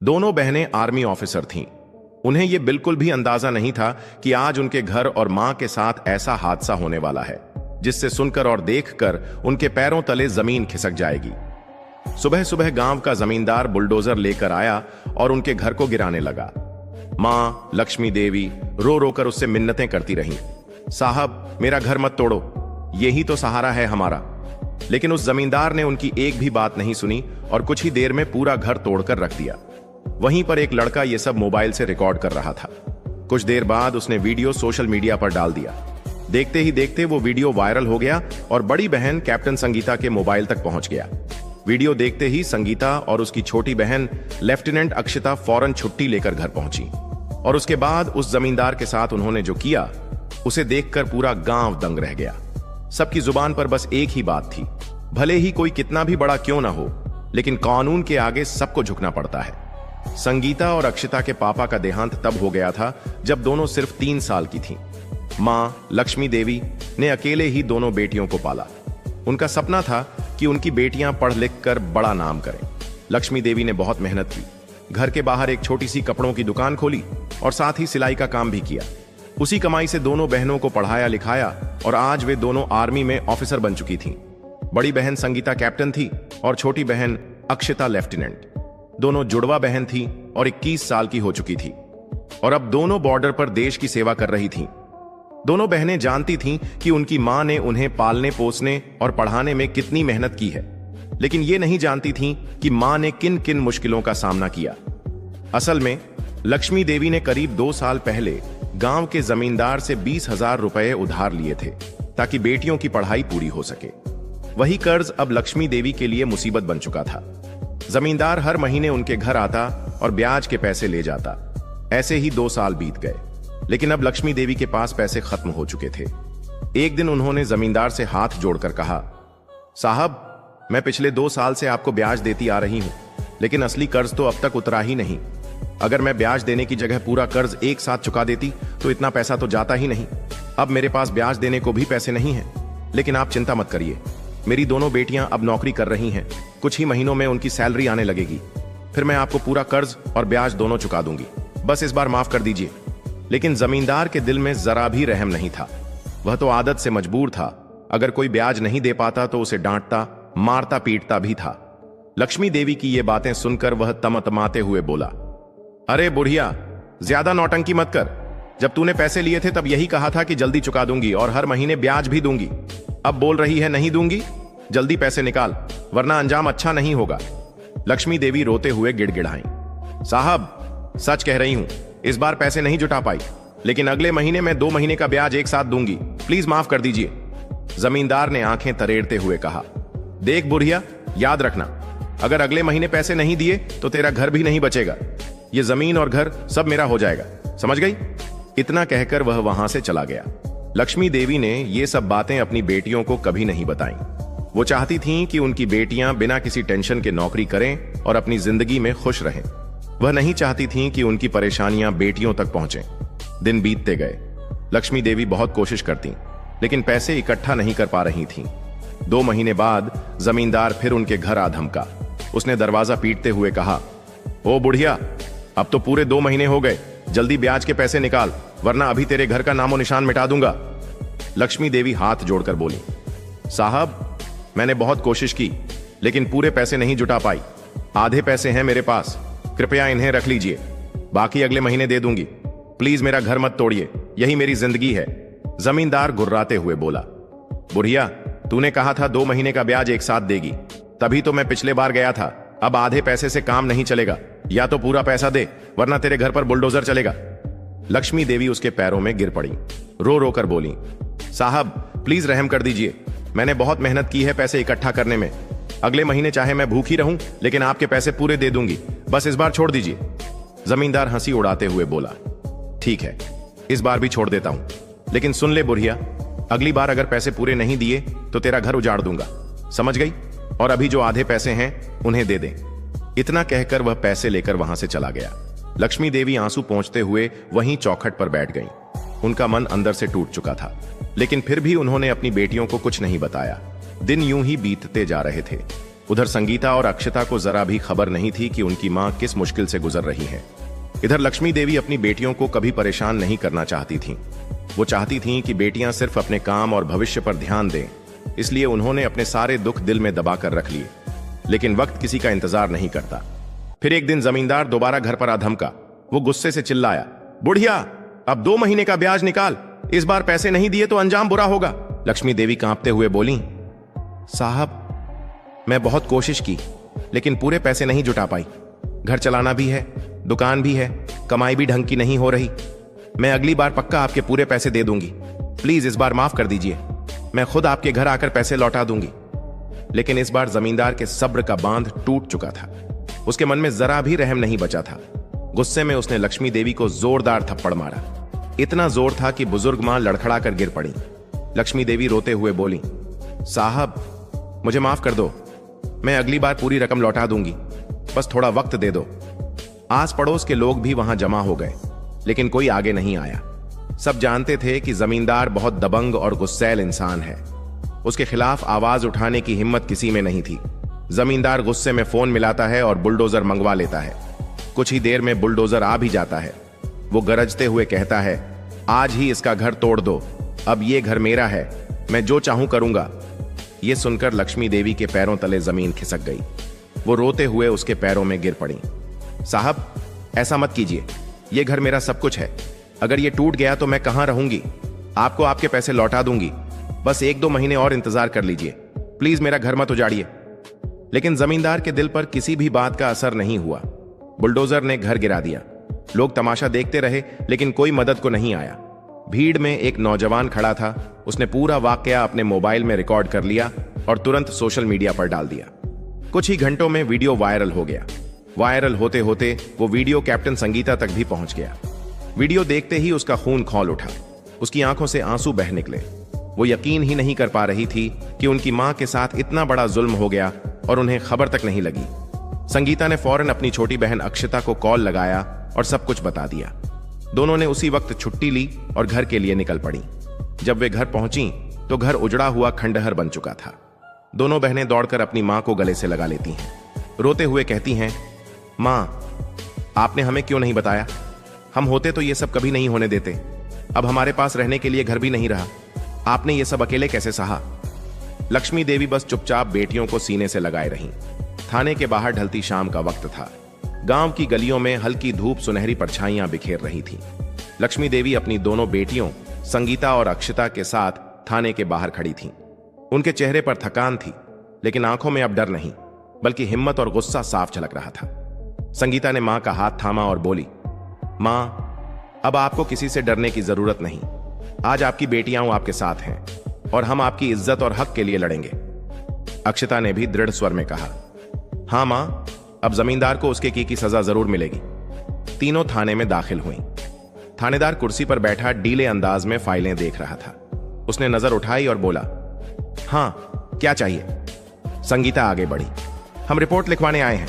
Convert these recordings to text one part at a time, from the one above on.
दोनों बहनें army officer थीं। उन्हें यह बिल्कुल भी अंदाजा नहीं था कि आज उनके घर और मां के साथ ऐसा हादसा होने वाला है जिससे सुनकर और देखकर उनके पैरों तले जमीन खिसक जाएगी। सुबह सुबह गांव का जमींदार बुलडोजर लेकर आया और उनके घर को गिराने लगा। मां लक्ष्मी देवी रो रो कर उससे मिन्नतें करती रहीं। साहब, मेरा घर मत तोड़ो, यही तो सहारा है हमारा। लेकिन उस जमींदार ने उनकी एक भी बात नहीं सुनी और कुछ ही देर में पूरा घर तोड़कर रख दिया। वहीं पर एक लड़का यह सब मोबाइल से रिकॉर्ड कर रहा था। कुछ देर बाद उसने वीडियो सोशल मीडिया पर डाल दिया। देखते ही देखते वो वीडियो वायरल हो गया और बड़ी बहन कैप्टन संगीता के मोबाइल तक पहुंच गया। वीडियो देखते ही संगीता और उसकी छोटी बहन लेफ्टिनेंट अक्षिता फौरन छुट्टी लेकर घर पहुंची और उसके बाद उस जमींदार के साथ उन्होंने जो किया उसे देखकर पूरा गांव दंग रह गया। सबकी जुबान पर बस एक ही बात थी, भले ही कोई कितना भी बड़ा क्यों ना हो, लेकिन कानून के आगे सबको झुकना पड़ता है। संगीता और अक्षिता के पापा का देहांत तब हो गया था जब दोनों सिर्फ 3 साल की थीं। मां लक्ष्मी देवी ने अकेले ही दोनों बेटियों को पाला। उनका सपना था कि उनकी बेटियां पढ़ लिख कर बड़ा नाम करें। लक्ष्मी देवी ने बहुत मेहनत की, घर के बाहर एक छोटी सी कपड़ों की दुकान खोली और साथ ही सिलाई का काम भी किया। उसी कमाई से दोनों बहनों को पढ़ाया लिखाया और आज वे दोनों आर्मी में ऑफिसर बन चुकी थीं। बड़ी बहन संगीता कैप्टन थी और छोटी बहन अक्षिता लेफ्टिनेंट। दोनों जुड़वा बहन थी और 21 साल की हो चुकी थी और अब दोनों बॉर्डर पर देश की सेवा कर रही थीं। दोनों बहनें जानती थीं कि उनकी मां ने उन्हें पालने पोसने और पढ़ाने में कितनी मेहनत की है, लेकिन ये नहीं जानती थीं कि मां ने किन किन मुश्किलों का सामना किया। असल में लक्ष्मी देवी ने करीब 2 साल पहले गांव के जमींदार से 20,000 रुपए उधार लिए थे ताकि बेटियों की पढ़ाई पूरी हो सके। वही कर्ज अब लक्ष्मी देवी के लिए मुसीबत बन चुका था। जमींदार हर महीने उनके घर आता और ब्याज के पैसे ले जाता। ऐसे ही 2 साल बीत गए, लेकिन अब लक्ष्मी देवी के पास पैसे खत्म हो चुके थे। एक दिन उन्होंने जमींदार से हाथ जोड़कर कहा, साहब, मैं पिछले 2 साल से आपको ब्याज देती आ रही हूं, लेकिन असली कर्ज तो अब तक उतरा ही नहीं। अगर मैं ब्याज देने की जगह पूरा कर्ज एक साथ चुका देती तो इतना पैसा तो जाता ही नहीं। अब मेरे पास ब्याज देने को भी पैसे नहीं हैं, लेकिन आप चिंता मत करिए, मेरी दोनों बेटियां अब नौकरी कर रही हैं। कुछ ही महीनों में उनकी सैलरी आने लगेगी, फिर मैं आपको पूरा कर्ज और ब्याज दोनों चुका दूंगी। बस इस बार माफ कर दीजिए। लेकिन जमींदार के दिल में जरा भी रहम नहीं था। वह तो आदत से मजबूर था। अगर कोई ब्याज नहीं दे पाता तो उसे डांटता, मारता पीटता भी था। लक्ष्मी देवी की ये बातें सुनकर वह तमतमाते हुए बोला, अरे बुढ़िया, ज्यादा नौटंकी मत कर। जब तूने पैसे लिए थे तब यही कहा था कि जल्दी चुका दूंगी और हर महीने ब्याज भी दूंगी। अब बोल रही है नहीं दूंगी? जल्दी पैसे निकाल, वरना अंजाम अच्छा नहीं होगा। लक्ष्मी देवी रोते हुए गिड़गिड़ाई, साहब, सच कह रही हूं, इस बार पैसे नहीं जुटा पाई, लेकिन अगले महीने में 2 महीने का ब्याज एक साथ दूंगी। प्लीज माफ कर दीजिए। जमींदार ने आंखें तरेड़ते हुए कहा, देख बुढ़िया, याद रखना, अगर अगले महीने पैसे नहीं दिए तो तेरा घर भी नहीं बचेगा। ये जमीन और घर सब मेरा हो जाएगा, समझ गई? इतना कहकर वह वहां से चला गया। लक्ष्मी देवी ने ये सब बातें अपनी बेटियों को कभी नहीं बताईं। वो चाहती थीं कि उनकी बेटियां बिना किसी टेंशन के नौकरी करें और अपनी जिंदगी में खुश रहें। वह नहीं चाहती थीं कि उनकी परेशानियां बेटियों तक पहुंचें। दिन बीतते गए। लक्ष्मी देवी बहुत कोशिश करती, लेकिन पैसे इकट्ठा नहीं कर पा रही थीं। 2 महीने बाद जमींदार फिर उनके घर आ धमका। उसने दरवाजा पीटते हुए कहा, ओ बुढ़िया, अब तो पूरे 2 महीने हो गए, जल्दी ब्याज के पैसे निकाल, वरना अभी तेरे घर का नामो निशान मिटा दूंगा। लक्ष्मी देवी हाथ जोड़कर बोली, साहब, मैंने बहुत कोशिश की, लेकिन पूरे पैसे नहीं जुटा पाई। आधे पैसे हैं मेरे पास, कृपया इन्हें रख लीजिए, बाकी अगले महीने दे दूंगी। प्लीज मेरा घर मत तोड़िए, यही मेरी जिंदगी है। जमींदार गुर्राते हुए बोला, बुढ़िया, तूने कहा था 2 महीने का ब्याज एक साथ देगी, तभी तो मैं पिछले बार गया था। अब आधे पैसे से काम नहीं चलेगा, या तो पूरा पैसा दे, वरना तेरे घर पर बुलडोजर चलेगा। लक्ष्मी देवी उसके पैरों में गिर पड़ी, रो रो कर बोली, साहब, प्लीज रहम कर दीजिए, मैंने बहुत मेहनत की है पैसे इकट्ठा करने में। अगले महीने चाहे मैं भूखी रहूं, लेकिन आपके पैसे पूरे दे दूंगी, बस इस बार छोड़ दीजिए। जमींदार हंसी उड़ाते हुए बोला, ठीक है, इस बार भी छोड़ देता हूं, लेकिन सुन ले बुढ़िया, अगली बार अगर पैसे पूरे नहीं दिए तो तेरा घर उजाड़ दूंगा, समझ गई? और अभी जो आधे पैसे हैं उन्हें दे दे। इतना कहकर वह पैसे लेकर वहां से चला गया। लक्ष्मी देवी आंसू पोंछते हुए वहीं चौखट पर बैठ गईं। उनका मन अंदर से टूट चुका था, लेकिन फिर भी उन्होंने अपनी बेटियों को कुछ नहीं बताया। दिन यूं ही बीतते जा रहे थे। उधर संगीता और अक्षता को जरा भी खबर नहीं थी कि उनकी मां किस मुश्किल से गुजर रही है। इधर लक्ष्मी देवी अपनी बेटियों को कभी परेशान नहीं करना चाहती थीं। वो चाहती थीं कि बेटियां सिर्फ अपने काम और भविष्य पर ध्यान दें, इसलिए उन्होंने अपने सारे दुख दिल में दबा कर रख लिए। लेकिन वक्त किसी का इंतजार नहीं करता। फिर एक दिन जमींदार दोबारा घर पर आ धमका। वो गुस्से से चिल्लाया, बुढ़िया, अब 2 महीने का ब्याज निकाल, इस बार पैसे नहीं दिए तो अंजाम बुरा होगा। लक्ष्मी देवी कांपते हुए बोली, साहब, मैं बहुत कोशिश की लेकिन पूरे पैसे नहीं जुटा पाई। घर चलाना भी है, दुकान भी है, कमाई भी ढंग की नहीं हो रही। मैं अगली बार पक्का आपके पूरे पैसे दे दूंगी। प्लीज इस बार माफ कर दीजिए, मैं खुद आपके घर आकर पैसे लौटा दूंगी। लेकिन इस बार जमींदार के सब्र का बांध टूट चुका था। उसके मन में जरा भी रहम नहीं बचा था। गुस्से में उसने लक्ष्मी देवी को जोरदार थप्पड़ मारा। इतना जोर था कि बुजुर्ग मां लड़खड़ा कर गिर पड़ी। लक्ष्मी देवी रोते हुए बोली, साहब, मुझे माफ कर दो, मैं अगली बार पूरी रकम लौटा दूंगी, बस थोड़ा वक्त दे दो। आस पड़ोस के लोग भी वहां जमा हो गए, लेकिन कोई आगे नहीं आया। सब जानते थे कि जमींदार बहुत दबंग और गुस्सैल इंसान है। उसके खिलाफ आवाज उठाने की हिम्मत किसी में नहीं थी। जमींदार गुस्से में फोन मिलाता है और बुलडोजर मंगवा लेता है। कुछ ही देर में बुलडोजर आ भी जाता है। वो गरजते हुए कहता है, आज ही इसका घर तोड़ दो, अब ये घर मेरा है, मैं जो चाहूं करूंगा। ये सुनकर लक्ष्मी देवी के पैरों तले जमीन खिसक गई। वो रोते हुए उसके पैरों में गिर पड़ी। साहब, ऐसा मत कीजिए, ये घर मेरा सब कुछ है। अगर ये टूट गया तो मैं कहां रहूंगी? आपको आपके पैसे लौटा दूंगी, बस 1-2 महीने और इंतजार कर लीजिए। प्लीज मेरा घर मत उजाड़िए। लेकिन जमींदार के दिल पर किसी भी बात का असर नहीं हुआ। बुलडोजर ने घर गिरा दिया। लोग तमाशा देखते रहे, लेकिन कोई मदद को नहीं आया। भीड़ में एक नौजवान खड़ा था। उसने पूरा वाकया अपने मोबाइल में रिकॉर्ड कर लिया और तुरंत सोशल मीडिया पर डाल दिया। कुछ ही घंटों में वीडियो वायरल हो गया। वायरल होते होते वो वीडियो कैप्टन संगीता तक भी पहुंच गया। वीडियो देखते ही उसका खून खौल उठा। उसकी आंखों से आंसू बह निकले। वो यकीन ही नहीं कर पा रही थी कि उनकी मां के साथ इतना बड़ा जुल्म हो गया और उन्हें खबर तक नहीं लगी। संगीता ने फौरन अपनी छोटी बहन अक्षता को कॉल लगाया और सब कुछ बता दिया। दोनों ने उसी वक्त छुट्टी ली और घर के लिए निकल पड़ी। जब वे घर पहुंची तो घर उजड़ा हुआ खंडहर बन चुका था। दोनों बहनें दौड़कर अपनी मां को गले से लगा लेती हैं। रोते हुए कहती हैं, मां, आपने हमें क्यों नहीं बताया? हम होते तो ये सब कभी नहीं होने देते। अब हमारे पास रहने के लिए घर भी नहीं रहा। आपने ये सब अकेले कैसे सहा? लक्ष्मी देवी बस चुपचाप बेटियों को सीने से लगाए रहीं। थाने के बाहर ढलती शाम का वक्त था। गांव की गलियों में हल्की धूप सुनहरी परछाइयां बिखेर रही थी। लक्ष्मी देवी अपनी दोनों बेटियों संगीता और अक्षता के साथ थाने के बाहर खड़ी थीं। उनके चेहरे पर थकान थी, लेकिन आंखों में अब डर नहीं, बल्कि हिम्मत और गुस्सा साफ झलक रहा था। संगीता ने मां का हाथ थामा और बोली, मां, अब आपको किसी से डरने की जरूरत नहीं। आज आपकी बेटियां आपके साथ हैं और हम आपकी इज्जत और हक के लिए लड़ेंगे। अक्षता ने भी दृढ़ स्वर में कहा, हां मां, अब जमींदार को उसके की सजा जरूर मिलेगी। तीनों थाने में दाखिल हुई। थानेदार कुर्सी पर बैठा डीले अंदाज में फाइलें देख रहा था। उसने नजर उठाई और बोला, हां, क्या चाहिए? संगीता आगे बढ़ी, हम रिपोर्ट लिखवाने आए हैं।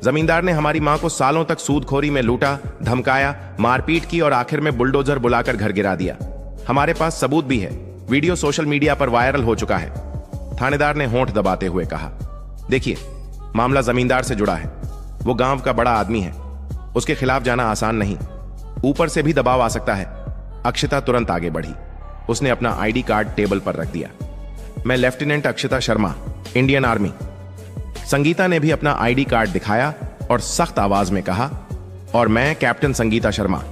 जमींदार ने हमारी मां को सालों तक सूदखोरी में लूटा, धमकाया, मारपीट की और आखिर में बुलडोजर बुलाकर घर गिरा दिया। हमारे पास सबूत भी है, वीडियो सोशल मीडिया पर वायरल हो चुका है। थानेदार ने होंठ दबाते हुए कहा, देखिए, मामला जमींदार से जुड़ा है। वो गांव का बड़ा आदमी है, उसके खिलाफ जाना आसान नहीं। ऊपर से भी दबाव आ सकता है। अक्षता तुरंत आगे बढ़ी। उसने अपना आईडी कार्ड टेबल पर रख दिया। मैं लेफ्टिनेंट अक्षता शर्मा, इंडियन आर्मी। संगीता ने भी अपना आईडी कार्ड दिखाया और सख्त आवाज में कहा, और मैं कैप्टन संगीता शर्मा।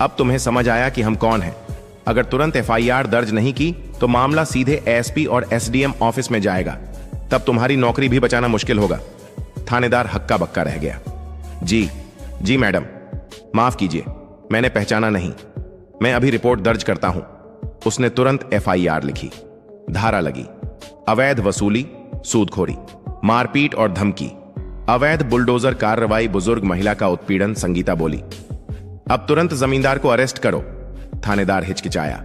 अब तुम्हें समझ आया कि हम कौन हैं। अगर तुरंत एफआईआर दर्ज नहीं की तो मामला सीधे एसपी और एसडीएम ऑफिस में जाएगा। तब तुम्हारी नौकरी भी बचाना मुश्किल होगा। थानेदार हक्का बक्का रह गया। जी मैडम, माफ कीजिए, मैंने पहचाना नहीं। मैं अभी रिपोर्ट दर्ज करता हूं। उसने तुरंत एफआईआर लिखी। धारा लगी, अवैध वसूली, सूदखोरी, मारपीट और धमकी, अवैध बुलडोजर कार्रवाई, बुजुर्ग महिला का उत्पीड़न। संगीता बोली, अब तुरंत जमींदार को अरेस्ट करो। थानेदार हिचकिचाया।